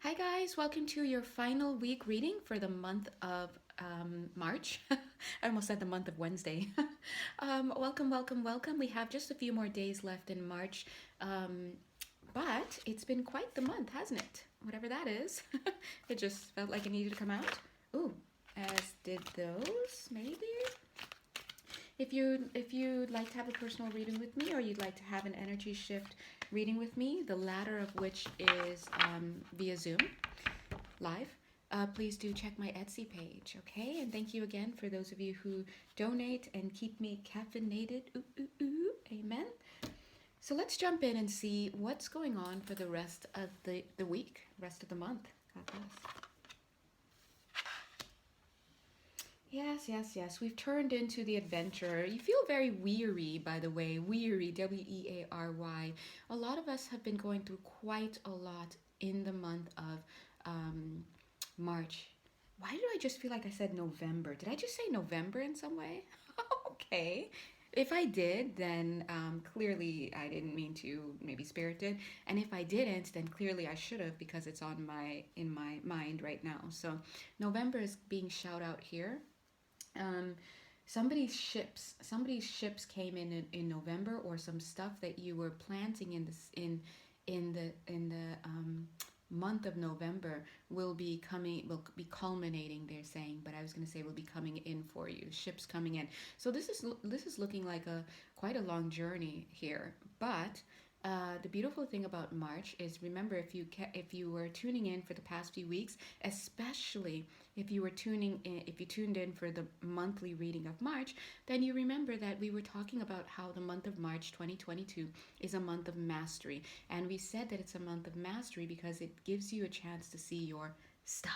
Hi, guys. Welcome to your final week reading for the month of March. I almost said the month of Wednesday. Welcome, welcome, welcome. We have just a few more days left in March, um, but it's been quite the month, hasn't it? Whatever that is. It just felt like it needed to come out. Ooh, as did those, maybe? If you'd like to have a personal reading with me, or you'd like to have an energy shift reading with me, the latter of which is via Zoom live, please do check my Etsy page, okay? And thank you again for those of you who donate and keep me caffeinated. Ooh, ooh, ooh. Amen. So let's jump in and see what's going on for the rest of the week, rest of the month. God bless. Yes, yes, yes. We've turned into the adventurer. You feel very weary, by the way. Weary, Weary. A lot of us have been going through quite a lot in the month of um, March. Why did I just feel like I said November? Did I just say November in some way? Okay. If I did, then clearly I didn't mean to. Maybe Spirit did, and if I didn't, then clearly I should have because it's on my in my mind right now. So November is being shout out here. um, somebody's ships came in November, or some stuff that you were planting in the month of November will be culminating, they're saying, but I was going to say will be coming in for you, ships coming in. So this is looking like a quite a long journey here, but the beautiful thing about March is, remember, if you were tuning in for the past few weeks, especially if you tuned in for the monthly reading of March, then you remember that we were talking about how the month of March 2022 is a month of mastery. And we said that it's a month of mastery because it gives you a chance to see your stuff.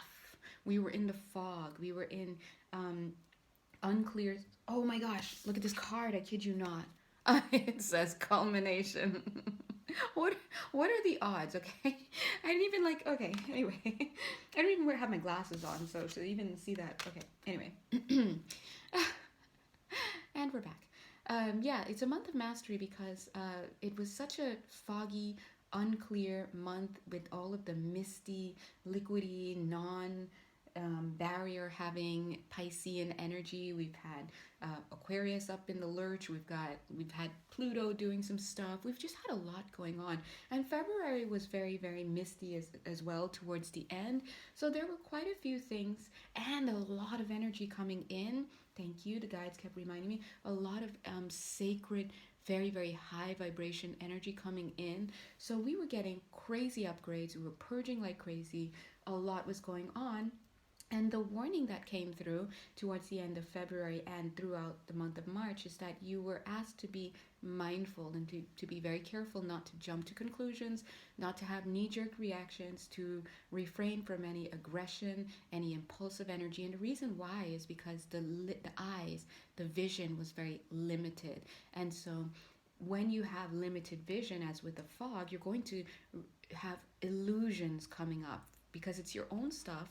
We were in the fog. We were in um, unclear. Oh my gosh, look at this card. I kid you not. It says culmination. what what are the odds? Okay, I didn't even like. Okay, anyway, I don't even have my glasses on, so to even see that. Okay, anyway, and we're back. Yeah, it's a month of mastery because it was such a foggy, unclear month with all of the misty, liquidy, non barrier having Piscean energy. We've had Aquarius up in the lurch. We've had Pluto doing some stuff. We've just had a lot going on, and February was very very misty as well towards the end. So there were quite a few things and a lot of energy coming in. Thank you. The guides kept reminding me a lot of sacred, very very high vibration energy coming in. So we were getting crazy upgrades. We were purging like crazy. A lot was going on, and the warning that came through towards the end of February and throughout the month of March is that you were asked to be mindful and to be very careful not to jump to conclusions, not to have knee jerk reactions, to refrain from any aggression, any impulsive energy. And the reason why is because the eyes, the vision was very limited. And so when you have limited vision, as with the fog, you're going to have illusions coming up because it's your own stuff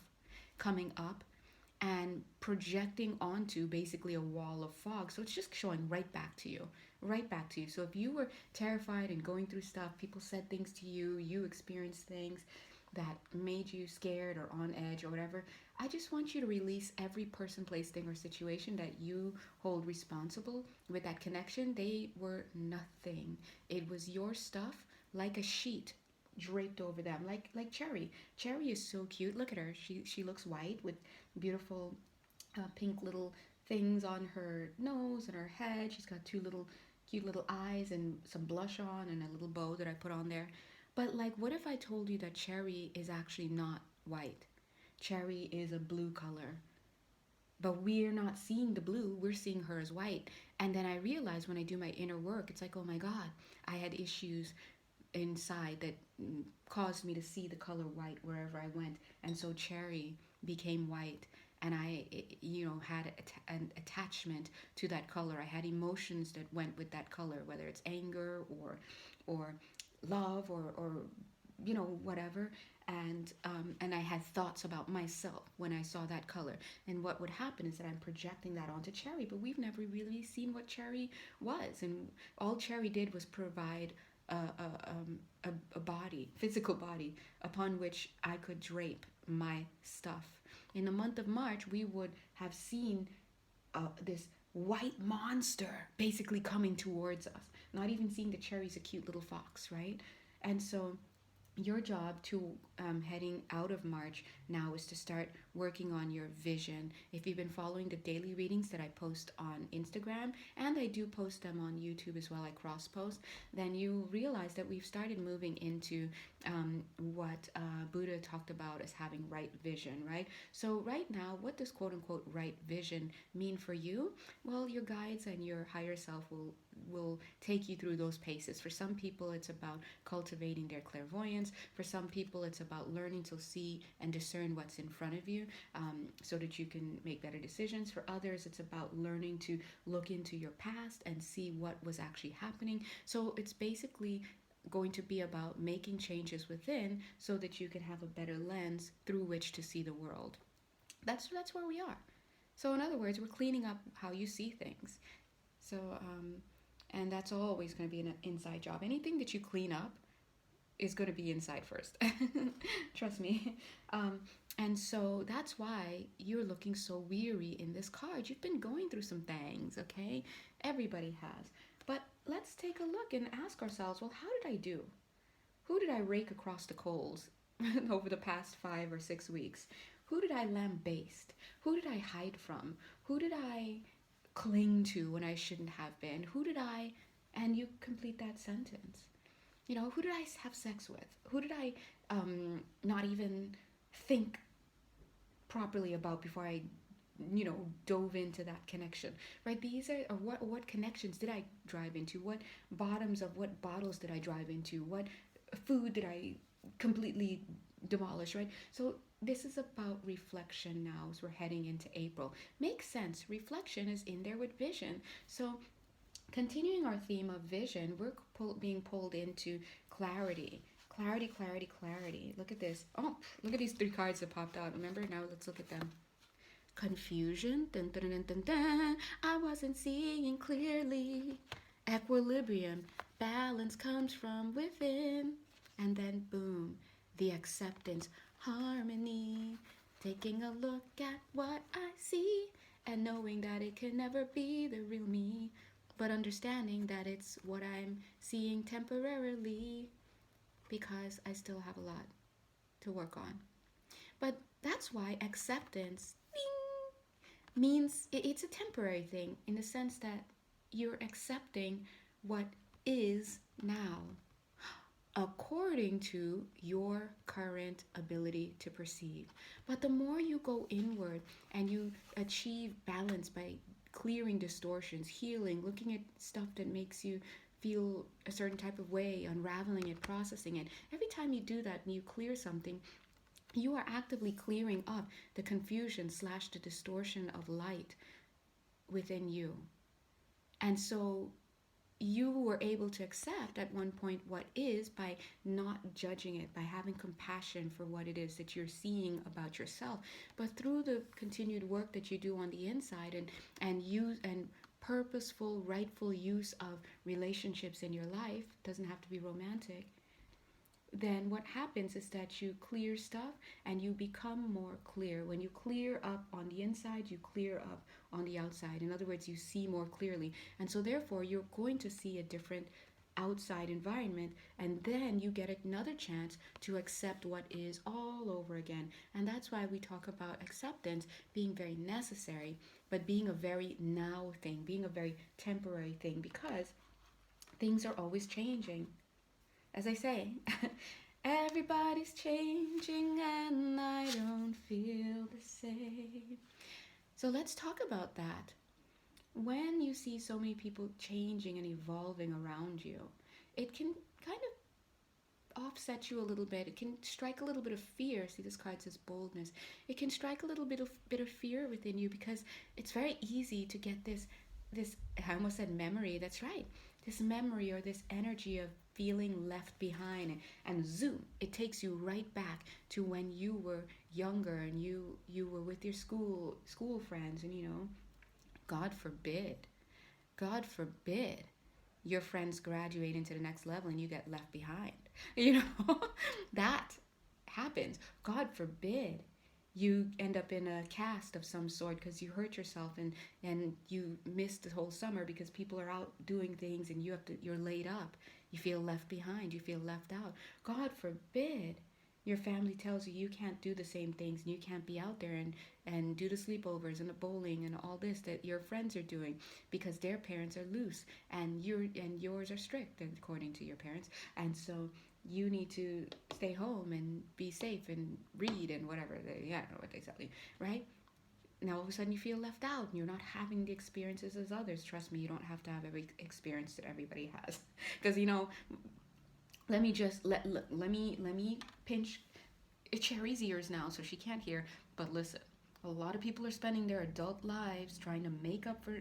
coming up and projecting onto basically a wall of fog. So it's just showing right back to you, right back to you. So if you were terrified and going through stuff, people said things to you, you experienced things that made you scared or on edge or whatever, I just want you to release every person, place, thing, or situation that you hold responsible with that connection. They were nothing. It was your stuff, like a sheet draped over them, like Cherry. Cherry is so cute. Look at her. She looks white with beautiful pink little things on her nose and her head. She's got two little cute little eyes and some blush on and a little bow that I put on there. But like, what if I told you that Cherry is actually not white? Cherry is a blue color. But we're not seeing the blue, we're seeing her as white. And then I realized when I do my inner work, it's like, oh my God, I had issues inside that caused me to see the color white wherever I went. And so Cherry became white. And I, had an attachment to that color. I had emotions that went with that color, whether it's anger or love or whatever. And I had thoughts about myself when I saw that color. And what would happen is that I'm projecting that onto Cherry, but we've never really seen what Cherry was. And all Cherry did was provide a body, physical body, upon which I could drape my stuff. In the month of March, we would have seen this white monster basically coming towards us. Not even seeing the cherries, a cute little fox, right? And so your job to heading out of March now is to start working on your vision. If you've been following the daily readings that I post on Instagram, and I do post them on YouTube as well, I cross post, then you realize that we've started moving into what Buddha talked about as having right vision, right? So, right now, what does quote unquote right vision mean for you? Well, your guides and your higher self will take you through those paces. For some people, it's about cultivating their clairvoyance. For some people, it's about learning to see and discern what's in front of you, so that you can make better decisions. For others, it's about learning to look into your past and see what was actually happening. So it's basically going to be about making changes within so that you can have a better lens through which to see the world. That's where we are. So in other words, we're cleaning up how you see things. So and that's always going to be an inside job. Anything that you clean up is going to be inside first. Trust me. And so that's why you're looking so weary in this card. You've been going through some things, okay? Everybody has. But let's take a look and ask ourselves, well, how did I do? Who did I rake across the coals over the past 5 or 6 weeks? Who did I lambaste? Who did I hide from? Who did I cling to when I shouldn't have been? Who did I, and you complete that sentence. You know, who did I have sex with? Who did I not even think properly about before I, dove into that connection, right? These are, or what connections did I drive into? What bottoms of what bottles did I drive into? What food did I completely demolish, right? So this is about reflection now as we're heading into April. Makes sense. Reflection is in there with vision. So continuing our theme of vision, we're being pulled into clarity. Clarity, clarity, clarity. Look at this. Oh, look at these 3 cards that popped out. Remember? Now let's look at them. Confusion. Dun, dun, dun, dun, dun. I wasn't seeing clearly. Equilibrium. Balance comes from within. And then boom, the acceptance. Harmony. Taking a look at what I see and knowing that it can never be the real me, but understanding that it's what I'm seeing temporarily because I still have a lot to work on. But that's why acceptance means it's a temporary thing in the sense that you're accepting what is now according to your current ability to perceive. But the more you go inward and you achieve balance by clearing distortions, healing, looking at stuff that makes you feel a certain type of way, unraveling it, processing it, every time you do that and you clear something, you are actively clearing up the confusion / the distortion of light within you. And so you were able to accept at one point what is by not judging it, by having compassion for what it is that you're seeing about yourself. But through the continued work that you do on the inside and use and purposeful, rightful use of relationships in your life, doesn't have to be romantic, then what happens is that you clear stuff and you become more clear. When you clear up on the inside, you clear up on the outside. In other words, you see more clearly. And so therefore, you're going to see a different outside environment, and then you get another chance to accept what is all over again. And that's why we talk about acceptance being very necessary, but being a very now thing, being a very temporary thing, because things are always changing. As I say, everybody's changing and I don't feel the same. So let's talk about that. When you see so many people changing and evolving around you, it can kind of offset you a little bit. It can strike a little bit of fear. See, this card says boldness. It can strike a little bit of fear within you because it's very easy to get this I almost said memory. That's right. This memory or this energy of feeling left behind, and zoom, it takes you right back to when you were younger and you were with your school friends, and God forbid your friends graduate into the next level and you get left behind. You know, that happens. God forbid you end up in a cast of some sort because you hurt yourself and you missed the whole summer because people are out doing things and you're laid up. You feel left behind, you feel left out. God forbid your family tells you you can't do the same things and you can't be out there and do the sleepovers and the bowling and all this that your friends are doing because their parents are loose and yours are strict according to your parents. And so you need to stay home and be safe and read and whatever I don't know what they tell you, right? Now all of a sudden you feel left out and you're not having the experiences as others. Trust me, you don't have to have every experience that everybody has. Because let me just let me pinch Cherry's ears now so she can't hear. But listen, a lot of people are spending their adult lives trying to make up for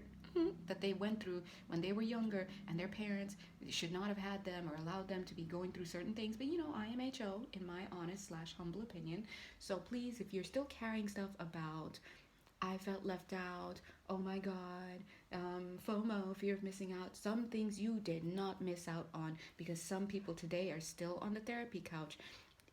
that they went through when they were younger, and their parents should not have had them or allowed them to be going through certain things. But I am HO in my honest slash humble opinion. So please, if you're still carrying stuff about I felt left out, oh my God, FOMO, fear of missing out, some things you did not miss out on because some people today are still on the therapy couch.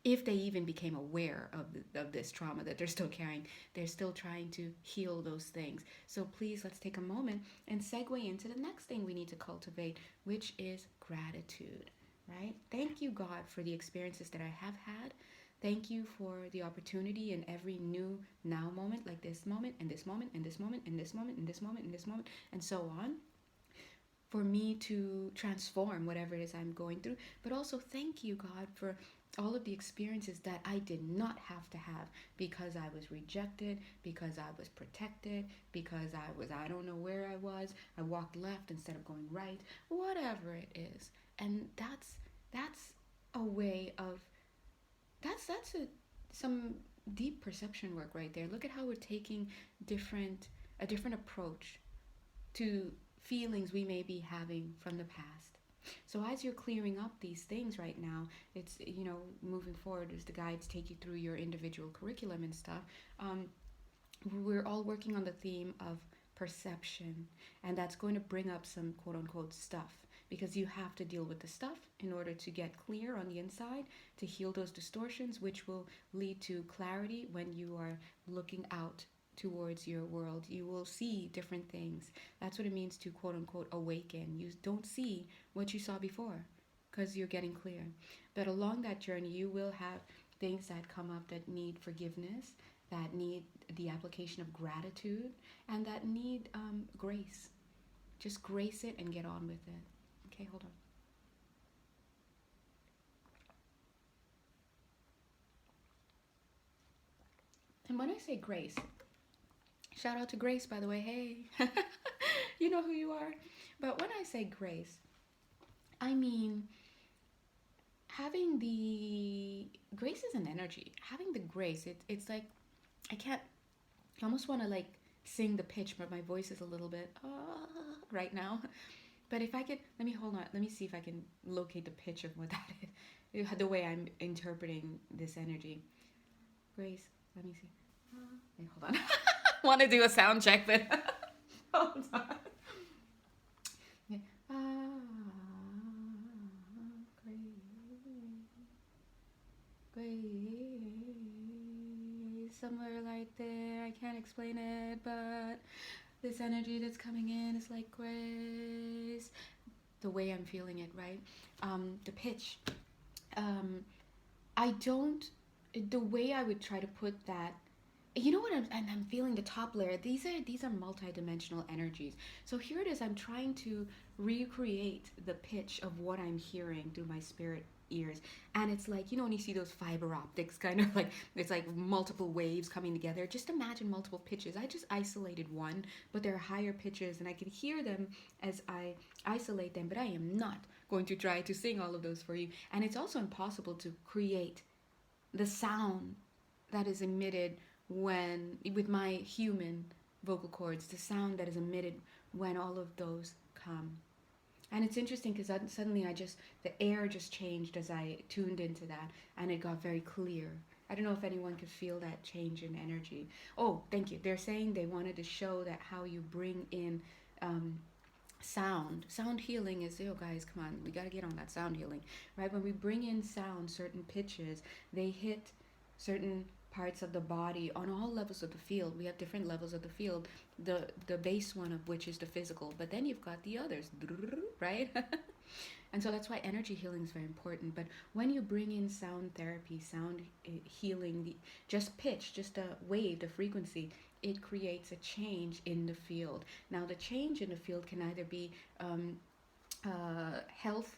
If they even became aware of this trauma that they're still carrying, they're still trying to heal those things. So please, let's take a moment and segue into the next thing we need to cultivate, which is gratitude, right? Thank you, God, for the experiences that I have had. Thank you for the opportunity in every new now moment, like this moment, and this moment, and this moment, and this moment, and this moment, and this moment, and so on, for me to transform whatever it is I'm going through. But also thank you, God, for all of the experiences that I did not have to have because I was rejected, because I was protected, because I don't know where I walked left instead of going right, whatever it is. And that's a way of that's some deep perception work right there. Look at how we're taking a different approach to feelings we may be having from the past. So as you're clearing up these things right now, it's moving forward as the guides take you through your individual curriculum and stuff. We're all working on the theme of perception, and that's going to bring up some quote unquote stuff because you have to deal with the stuff in order to get clear on the inside, to heal those distortions, which will lead to clarity when you are looking out towards your world. You will see different things. That's what it means to quote unquote awaken. You don't see what you saw before because you're getting clear. But along that journey, you will have things that come up that need forgiveness, that need the application of gratitude, and that need grace. Just grace it and get on with it. Okay, hold on. And when I say grace, shout out to Grace, by the way. Hey, you know who you are. But when I say grace, I mean having the grace is an energy. Having the grace, it's like I almost want to like sing the pitch, but my voice is a little bit right now. But if I could, let me hold on. Let me see if I can locate the pitch of what that is. The way I'm interpreting this energy. Grace, let me see. Wait, hold on. Want to do a sound check, but hold on. Yeah. Grace, somewhere right there. I can't explain it, but this energy that's coming in is like grace. The way I'm feeling it, right? The pitch. I don't. The way I would try to put that. You know what I'm feeling the top layer. These are multi-dimensional energies. So here it is. I'm trying to recreate the pitch of what I'm hearing through my spirit ears, and it's like when you see those fiber optics, kind of like it's like multiple waves coming together. Just imagine multiple pitches. I just isolated one, but there are higher pitches, and I can hear them as I isolate them. But I am not going to try to sing all of those for you, and it's also impossible to create the sound that is emitted when with my human vocal cords, the sound that is emitted when all of those come. And it's interesting because suddenly the air just changed as I tuned into that, and it got very clear. I don't know if anyone could feel that change in energy. Oh, thank you. They're saying they wanted to show that how you bring in Sound healing is, oh guys, come on, we got to get on that sound healing, right? When we bring in sound, certain pitches, they hit certain parts of the body on all levels of the field. We have different levels of the field, the base one of which is the physical, but then you've got the others, right? And so that's why energy healing is very important. But when you bring in sound therapy, sound healing, just pitch, just a wave, the frequency, it creates a change in the field. Now, the change in the field can either be health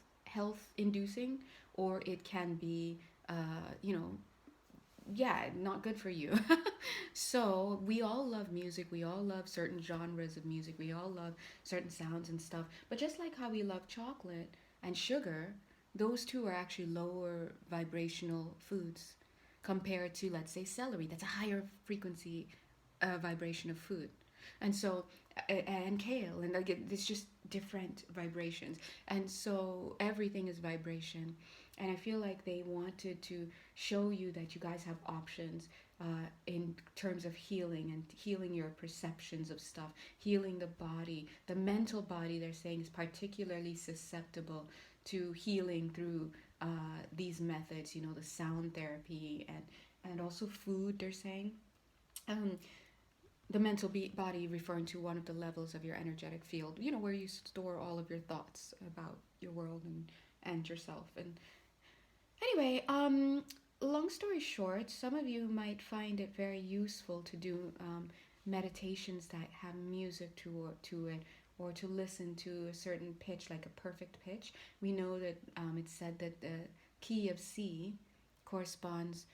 inducing, or it can be you know, yeah, not good for you. So we all love music, we all love certain genres of music, we all love certain sounds and stuff, but just like how we love chocolate and sugar, those two are actually lower vibrational foods compared to, let's say, celery. That's a higher frequency vibration of food. And so and kale, and like it's just different vibrations, and so everything is vibration. And I feel like they wanted to show you that you guys have options in terms of healing, and healing your perceptions of stuff, healing the body. The mental body, they're saying, is particularly susceptible to healing through these methods, you know, the sound therapy, and also food, they're saying. um, the mental body referring to one of the levels of your energetic field, you know, where you store all of your thoughts about your world and yourself. And anyway, long story short, some of you might find it very useful to do meditations that have music to it, or to listen to a certain pitch, like a perfect pitch. We know that it's said that the key of C corresponds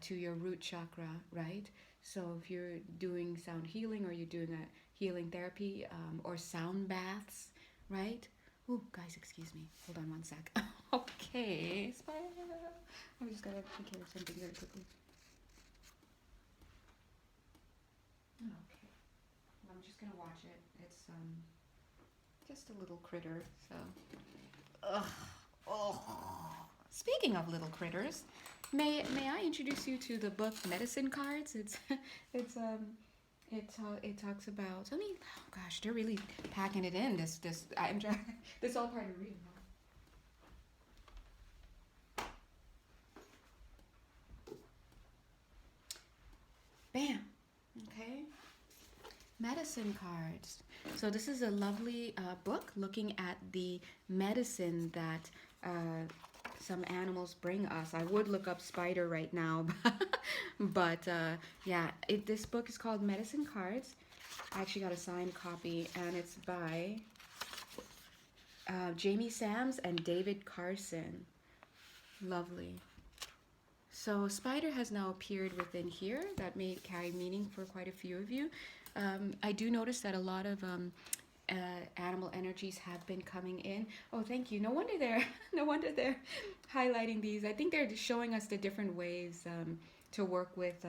to your root chakra, right? So if you're doing sound healing, or you're doing a healing therapy, or sound baths, right? Oh, guys, excuse me. Hold on one sec. Okay, spider. I'm just gonna take care of something very quickly. Okay, I'm just gonna watch it. It's just a little critter. So, ugh, oh. Speaking of little critters, may I introduce you to the book Medicine Cards? It's it talks about. I mean, oh gosh, they're really packing it in. This I'm trying. This all part of reading. Bam. Okay. Medicine cards. So this is a lovely book looking at the medicine that some animals bring us. I would look up spider right now, but yeah, this book is called Medicine Cards. I actually got a signed copy, and it's by Jamie Sams and David Carson. Lovely. So spider has now appeared within here. That may carry meaning for quite a few of you. I do notice that a lot of animal energies have been coming in. Oh, thank you. No wonder they're no wonder they're highlighting these. I think they're showing us the different ways to work with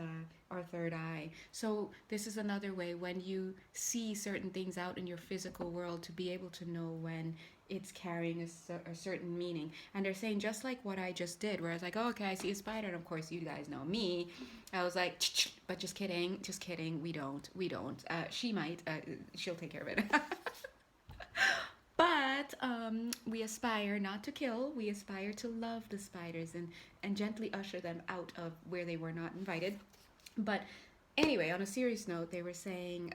our third eye. So this is another way, when you see certain things out in your physical world, to be able to know when it's carrying a certain meaning. And they're saying, just like what I just did, where I was like, oh, okay, I see a spider, and of course you guys know me. I was like, but just kidding, we don't. She might, she'll take care of it. But we aspire not to kill, we aspire to love the spiders, and gently usher them out of where they were not invited. But anyway, on a serious note, they were saying,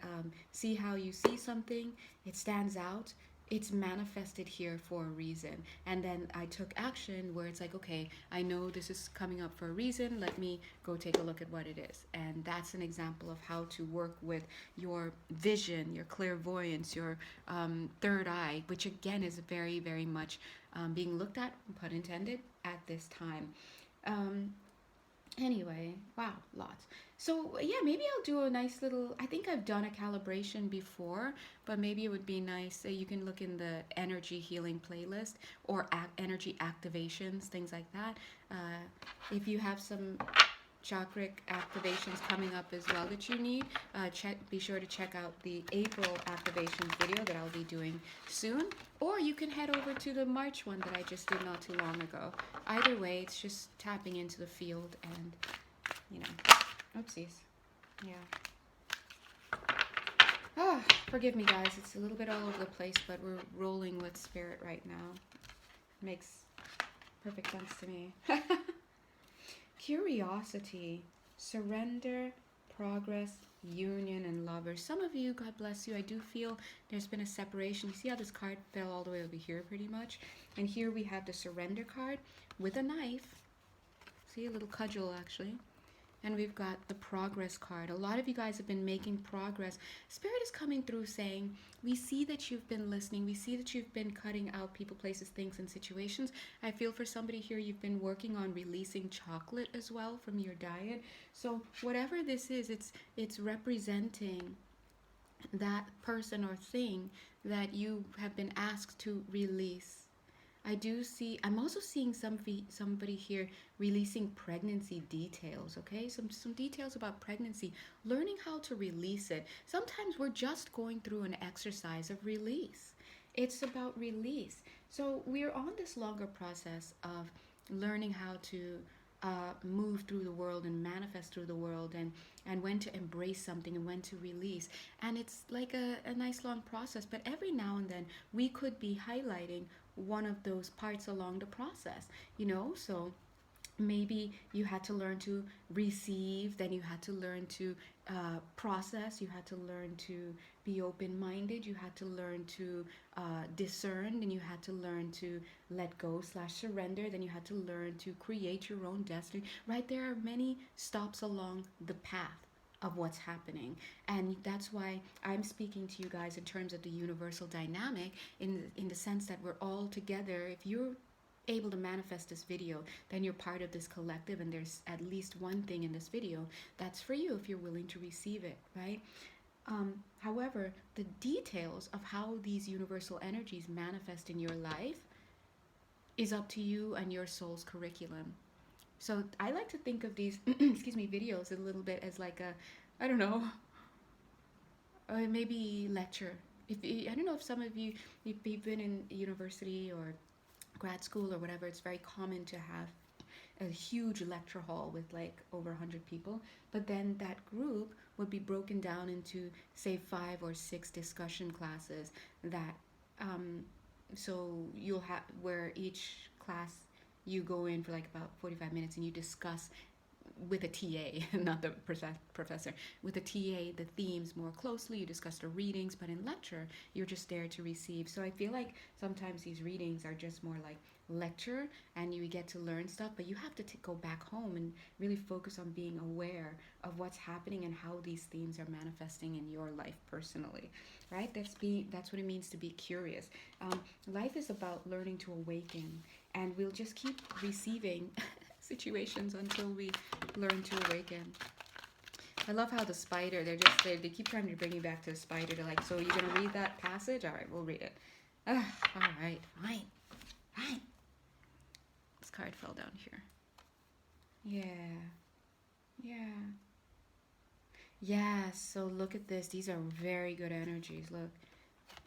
see how you see something, it stands out, it's manifested here for a reason. And then I took action where it's like, okay, I know this is coming up for a reason, let me go take a look at what it is. And that's an example of how to work with your vision, your clairvoyance, your third eye, which again is very, very much being looked at, pun intended, at this time. Anyway, wow, lots. So yeah, maybe I'll do a nice little, I think I've done a calibration before, but maybe it would be nice, you can look in the energy healing playlist, or energy activations, things like that. If you have some chakric activations coming up as well that you need, be sure to check out the April activations video that I'll be doing soon, or you can head over to the March one that I just did not too long ago. Either way, it's just tapping into the field, and you know, oopsies, yeah. Ah, forgive me, guys. It's a little bit all over the place, but we're rolling with spirit right now. Makes perfect sense to me. Curiosity, surrender, progress, union, and lovers. Some of you, God bless you, I do feel there's been a separation. You see how this card fell all the way over here pretty much? And here we have the surrender card with a knife. See, a little cudgel actually. And we've got the progress card. A lot of you guys have been making progress. Spirit is coming through saying, we see that you've been listening. We see that you've been cutting out people, places, things, and situations. I feel for somebody here, you've been working on releasing chocolate as well from your diet. So whatever this is, it's representing that person or thing that you have been asked to release. I'm also seeing somebody here releasing pregnancy details, okay? Some details about pregnancy, learning how to release it. Sometimes we're just going through an exercise of release. It's about release. So we're on this longer process of learning how to move through the world and manifest through the world, and when to embrace something and when to release. And it's like a nice long process, but every now and then we could be highlighting one of those parts along the process, so maybe you had to learn to receive, then you had to learn to process, you had to learn to be open-minded, you had to learn to discern, then you had to learn to let go / surrender, then you had to learn to create your own destiny, right? There are many stops along the path of what's happening, and that's why I'm speaking to you guys in terms of the universal dynamic, in the sense that we're all together. If you're able to manifest this video, then you're part of this collective, and there's at least one thing in this video that's for you if you're willing to receive it, right? However, the details of how these universal energies manifest in your life is up to you and your soul's curriculum. So I like to think of these excuse me, videos a little bit as like a, I don't know, maybe lecture. I don't know if some of you, if you've been in university or grad school or whatever, it's very common to have a huge lecture hall with like over 100 people, but then that group would be broken down into, say, 5 or 6 discussion classes that so you'll have, where each class you go in for like about 45 minutes and you discuss with a TA, not the professor, with a TA, the themes more closely. You discuss the readings, but in lecture, you're just there to receive. So I feel like sometimes these readings are just more like lecture, and you get to learn stuff, but you have to go back home and really focus on being aware of what's happening and how these themes are manifesting in your life personally, right? That's what it means to be curious. Life is about learning to awaken, and we'll just keep receiving situations until we learn to awaken. I love how the spider, they keep trying to bring me back to the spider. They're like, so you're going to read that passage? All right, we'll read it. All right, fine. This card fell down here. Yeah, so look at this. These are very good energies. Look.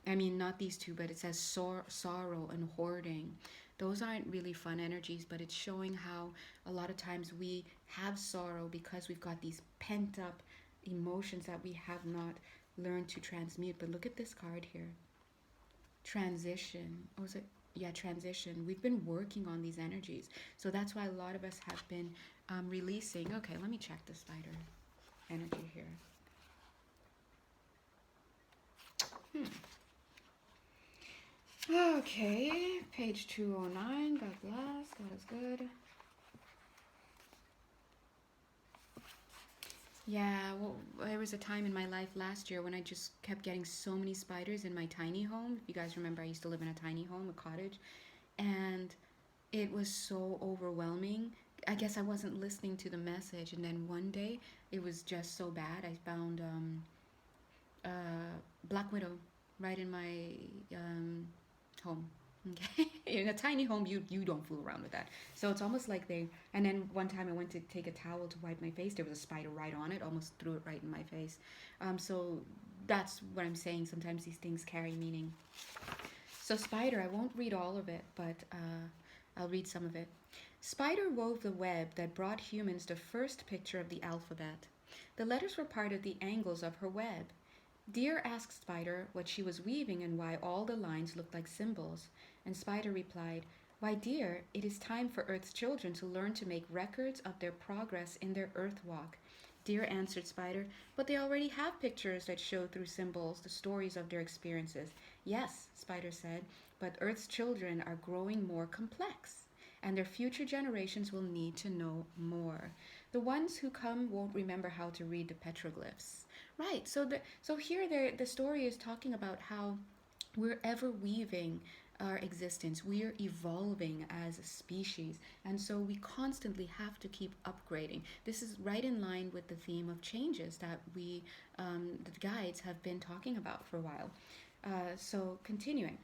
I mean, not these two, but it says sorrow and hoarding. Those aren't really fun energies, but it's showing how a lot of times we have sorrow because we've got these pent up emotions that we have not learned to transmute. But look at this card here. Transition. Oh, is it? Yeah, transition. We've been working on these energies. So that's why a lot of us have been releasing. Okay, let me check the spider energy here. Okay, page 209. God bless. God is good. Yeah, well, there was a time in my life last year when I just kept getting so many spiders in my tiny home. If you guys remember, I used to live in a tiny home, a cottage, and it was so overwhelming. I guess I wasn't listening to the message, and then one day it was just so bad. I found Black Widow right in my home. Okay, in a tiny home, you don't fool around with that. So it's almost like they. And then one time I went to take a towel to wipe my face. There was a spider right on it. Almost threw it right in my face. So that's what I'm saying. Sometimes these things carry meaning. So spider, I won't read all of it, but I'll read some of it. Spider wove the web that brought humans the first picture of the alphabet. The letters were part of the angles of her web. Deer asked Spider what she was weaving and why all the lines looked like symbols, and Spider replied, "Why, dear, it is time for Earth's children to learn to make records of their progress in their Earth walk." Deer answered Spider, "But they already have pictures that show through symbols the stories of their experiences." "Yes," Spider said, "but Earth's children are growing more complex, and their future generations will need to know more. The ones who come won't remember how to read the petroglyphs." Right. So here the story is talking about how we're ever weaving our existence. We are evolving as a species, and so we constantly have to keep upgrading. This is right in line with the theme of changes that the guides have been talking about for a while. So continuing.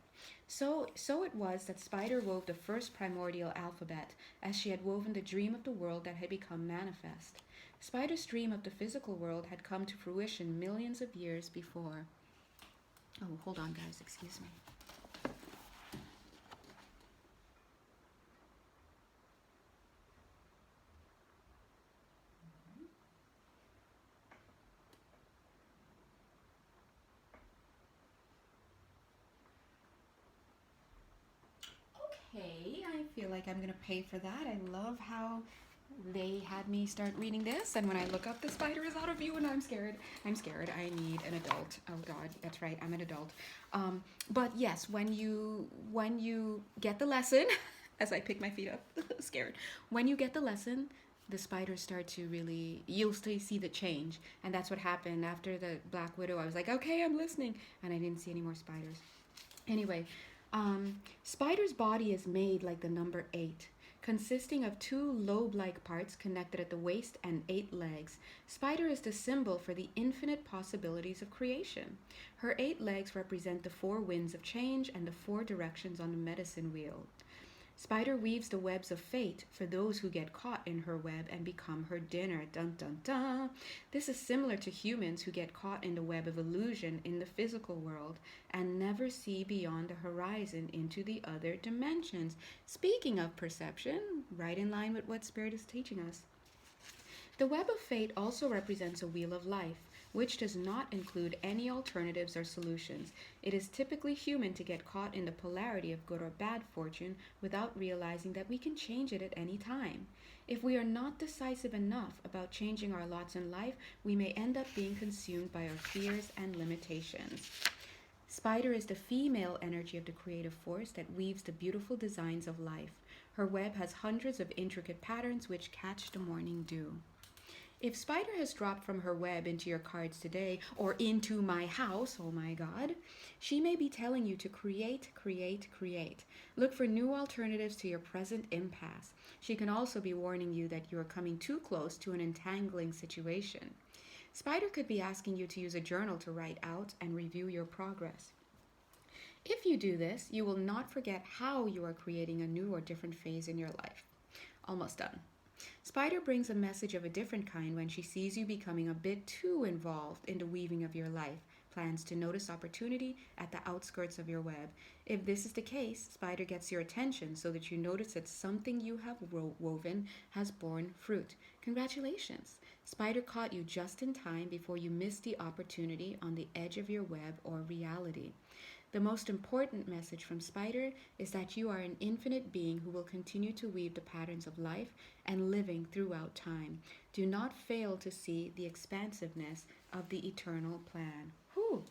So it was that Spider wove the first primordial alphabet, as she had woven the dream of the world that had become manifest. Spider's dream of the physical world had come to fruition millions of years before. Oh, hold on, guys, excuse me. Okay, I feel like I'm gonna pay for that. I love how they had me start reading this, and when I look up, the spider is out of view, and I'm scared. I'm scared. I need an adult. Oh God, that's right. I'm an adult. But yes, when you get the lesson, as I pick my feet up, scared. When you get the lesson, the spiders start to really. You'll still see the change, and that's what happened after the Black Widow. I was like, okay, I'm listening, and I didn't see any more spiders. Anyway, Spider's body is made like the number 8, consisting of 2 lobe-like parts connected at the waist and 8 legs. Spider is the symbol for the infinite possibilities of creation. Her 8 legs represent the 4 winds of change and the 4 directions on the medicine wheel. Spider weaves the webs of fate for those who get caught in her web and become her dinner. Dun dun dun. This is similar to humans who get caught in the web of illusion in the physical world and never see beyond the horizon into the other dimensions. Speaking of perception, right in line with what Spirit is teaching us. The web of fate also represents a wheel of life, which does not include any alternatives or solutions. It is typically human to get caught in the polarity of good or bad fortune without realizing that we can change it at any time. If we are not decisive enough about changing our lots in life, we may end up being consumed by our fears and limitations. Spider is the female energy of the creative force that weaves the beautiful designs of life. Her web has hundreds of intricate patterns which catch the morning dew. If Spider has dropped from her web into your cards today, or into my house, oh my God, she may be telling you to create, create, create. Look for new alternatives to your present impasse. She can also be warning you that you are coming too close to an entangling situation. Spider could be asking you to use a journal to write out and review your progress. If you do this, you will not forget how you are creating a new or different phase in your life. Almost done. Spider brings a message of a different kind when she sees you becoming a bit too involved in the weaving of your life, plans to notice opportunity at the outskirts of your web. If this is the case, Spider gets your attention so that you notice that something you have woven has borne fruit. Congratulations! Spider caught you just in time before you missed the opportunity on the edge of your web or reality. The most important message from Spider is that you are an infinite being who will continue to weave the patterns of life and living throughout time. Do not fail to see the expansiveness of the eternal plan. Whew.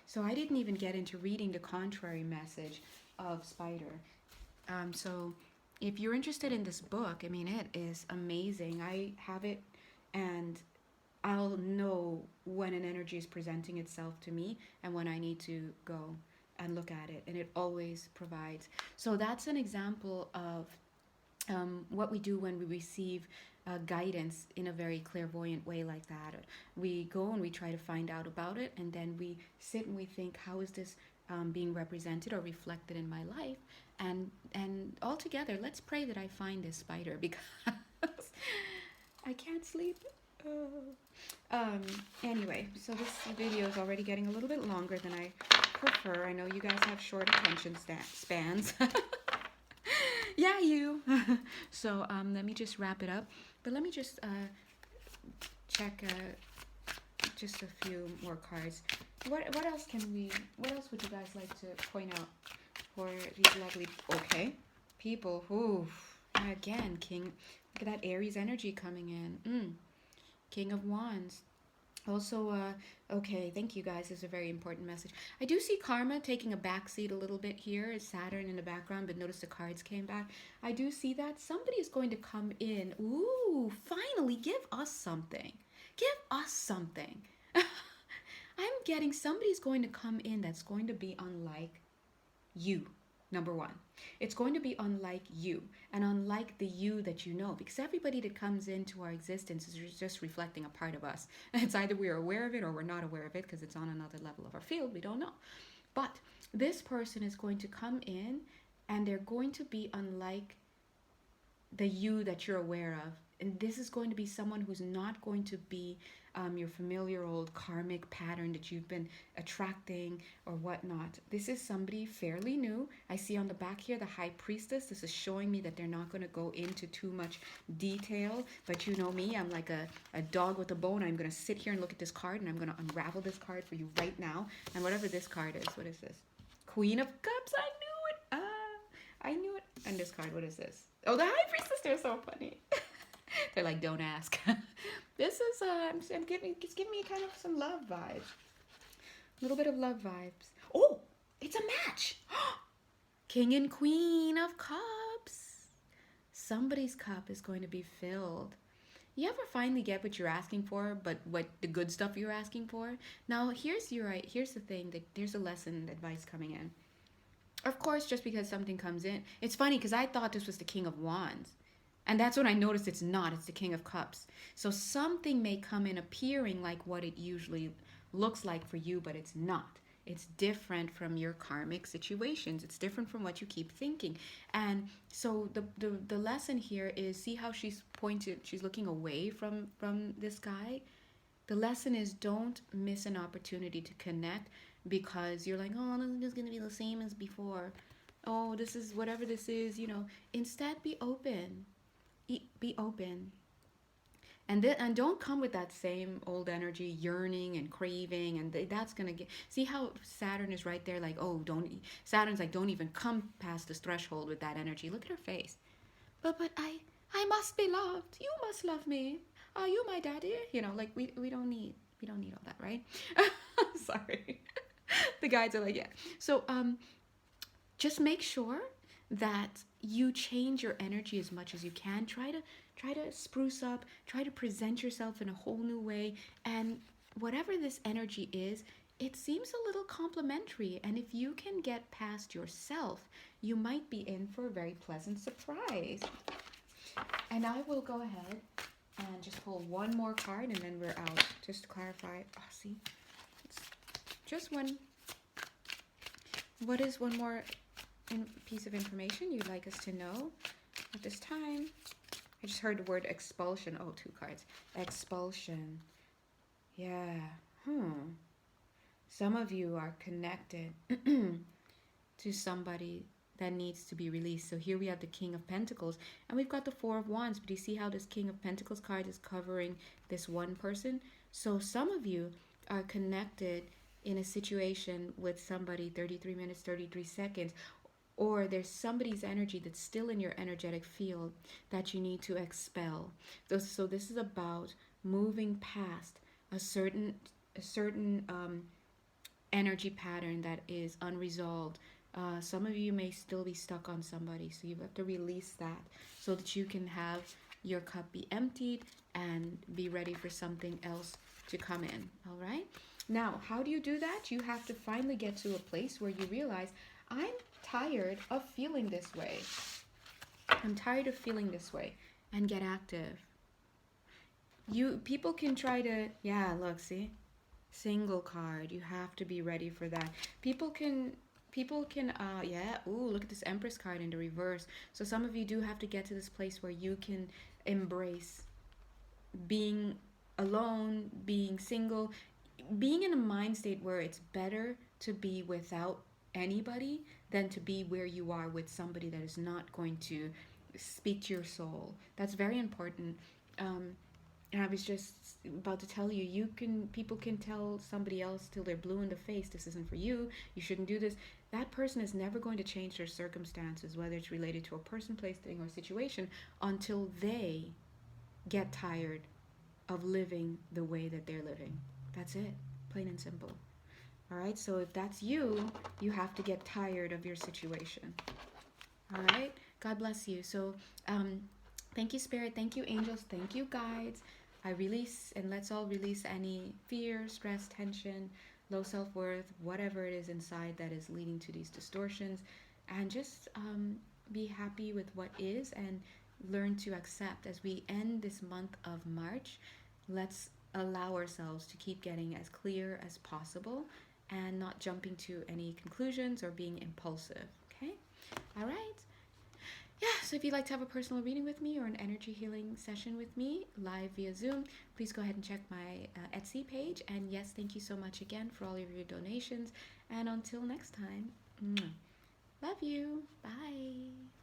So I didn't even get into reading the contrary message of Spider. So if you're interested in this book, I mean, it is amazing. I have it, and I'll know when an energy is presenting itself to me and when I need to go and look at it, and it always provides. So that's an example of what we do when we receive guidance in a very clairvoyant way like that. We go and we try to find out about it, and then we sit and we think, how is this being represented or reflected in my life? And all together, let's pray that I find this spider, because I can't sleep. Anyway, so this video is already getting a little bit longer than I prefer. I know you guys have short attention spans. Yeah, you. So let me just wrap it up. But let me just check just a few more cards. What else can we? What else would you guys like to point out for these lovely? Okay, people. Ooh, again, King. Look at that Aries energy coming in. King of Wands. Also, okay, thank you guys. This is a very important message. I do see Karma taking a backseat a little bit here. It's Saturn in the background, but notice the cards came back. I do see that. Somebody is going to come in. Ooh, finally, give us something. Give us something. I'm getting somebody's going to come in that's going to be unlike you. Number one, it's going to be unlike you and unlike the you that you know, because everybody that comes into our existence is just reflecting a part of us. It's either we're aware of it or we're not aware of it because it's on another level of our field. We don't know. But this person is going to come in and they're going to be unlike the you that you're aware of. And this is going to be someone who's not going to be your familiar old karmic pattern that you've been attracting or whatnot. This is somebody fairly new. I see on the back here the High Priestess. This is showing me that they're not going to go into too much detail. But you know me, I'm like a dog with a bone. I'm going to sit here and look at this card, and I'm going to unravel this card for you right now. And whatever this card is, what is this? Queen of Cups. I knew it. I knew it. And this card, what is this? Oh, the High Priestess. They're so funny. They're like, don't ask. This is it's giving me kind of some love vibes. A little bit of love vibes. Oh, it's a match. King and Queen of Cups. Somebody's cup is going to be filled. You ever finally get what you're asking for, but what the good stuff you're asking for? Now, here's the thing, that there's a lesson advice coming in. Of course, just because something comes in, it's funny because I thought this was the King of Wands. And that's when I noticed it's not. It's the King of Cups. So something may come in appearing like what it usually looks like for you, but it's not. It's different from your karmic situations. It's different from what you keep thinking. And so the lesson here is, see how she's pointed, she's looking away from this guy. The lesson is, don't miss an opportunity to connect because you're like, oh, this is going to be the same as before. Oh, this is whatever this is, Instead, be open. Be open, and don't come with that same old energy, yearning and craving, and that's gonna get. See how Saturn is right there, like, oh, Saturn's like, don't even come past this threshold with that energy. Look at her face. But I must be loved. You must love me. Are you my daddy? Like we don't need all that, right? Sorry. The guys are like, yeah. So just make sure that you change your energy as much as you can. Try to spruce up, try to present yourself in a whole new way, and whatever this energy is, it seems a little complimentary, and if you can get past yourself, you might be in for a very pleasant surprise. And I will go ahead and just pull one more card and then we're out, just to clarify. Oh, see, it's just one. What is one more piece of information you'd like us to know at this time? I just heard the word expulsion. Oh, two cards. Expulsion. Yeah. Some of you are connected to somebody that needs to be released. So here we have the King of Pentacles and we've got the Four of Wands. But you see how this King of Pentacles card is covering this one person? So some of you are connected in a situation with somebody 33 minutes, 33 seconds, or there's somebody's energy that's still in your energetic field that you need to expel. So this is about moving past a certain energy pattern that is unresolved. Some of you may still be stuck on somebody, so you have to release that so that you can have your cup be emptied and be ready for something else to come in. All right? Now, how do you do that? You have to finally get to a place where you realize, I'm tired of feeling this way. I'm tired of feeling this way, and get active. People can try to, yeah, look, see? Single card. You have to be ready for that. People can, yeah, ooh, look at this Empress card in the reverse. So some of you do have to get to this place where you can embrace being alone, being single, being in a mind state where it's better to be without anybody than to be where you are with somebody that is not going to speak to your soul. That's very important. And I was just about to tell you, people can tell somebody else till they're blue in the face, this isn't for you, you shouldn't do this. That person is never going to change their circumstances, whether it's related to a person, place, thing, or situation, until they get tired of living the way that they're living. That's it, plain and simple. All right, so if that's you, you have to get tired of your situation. All right, God bless you. So, thank you, Spirit. Thank you, angels. Thank you, guides. I release, and let's all release any fear, stress, tension, low self worth, whatever it is inside that is leading to these distortions, and just be happy with what is and learn to accept as we end this month of March. Let's allow ourselves to keep getting as clear as possible and not jumping to any conclusions or being impulsive. Okay? All right. Yeah, so if you'd like to have a personal reading with me or an energy healing session with me live via Zoom, please go ahead and check my Etsy page. And yes, thank you so much again for all of your donations. And until next time, love you. Bye.